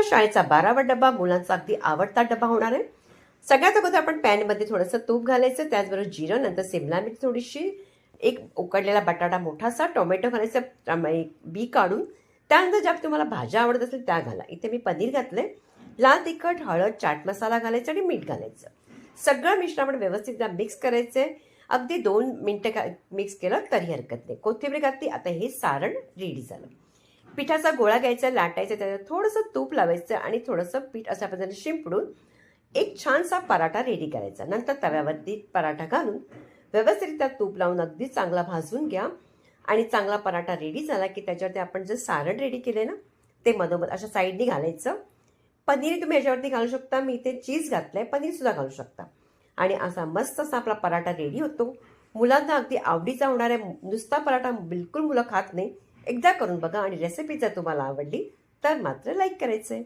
शाळेचा 12वा डबा, मुलांचा अगदी आवडता डबा होणार आहे. सगळ्यात अगोदर आपण पॅनमध्ये थोडंसं तूप घालायचं, त्याचबरोबर जिरं, नंतर सिमला मिरची थोडीशी, एक उकडलेला बटाटा मोठासा, टोमॅटो घालायचं, एक बी काढून. त्यानंतर ज्या तुम्हाला भाज्या आवडत असेल त्या घाला. इथे मी पनीर घातले, लाल तिखट, हळद, चाट मसाला घालायचा आणि मीठ घालायचं. सगळं मिश्रण आपण व्यवस्थित मिक्स करायचे. अगदी 2 मिनटं मिक्स केलं तरी हरकत नाही. कोथिंबीर घातली. आता हे सारण रेडी झालं. पिठाचा गोळा घ्यायचा, लाटायचा, त्याच्यात थोडंसं तूप लावायचं आणि थोडंसं पीठ अशा पद्धतीने शिंपडून एक छानसा पराठा रेडी करायचा. नंतर तव्यावरती पराठा घालून व्यवस्थित त्यात तूप लावून अगदी चांगला भाजून घ्या. आणि चांगला पराठा रेडी झाला की त्याच्यावरती आपण जे सारण रेडी केले ना ते मधोमध अशा साईडनी घालायचं. पनीर तुम्ही याच्यावरती घालू शकता. मी इथे चीज घातलंय, पनीरसुद्धा घालू शकता. आणि असा मस्त असा आपला पराठा रेडी होतो. मुलांना अगदी आवडीचा होणार आहे. नुसता पराठा बिलकुल मुलं खात नाही. एकदा करून बघा आणि रेसिपी जर तुम्हाला आवडली तर मात्र लाईक करायचं आहे.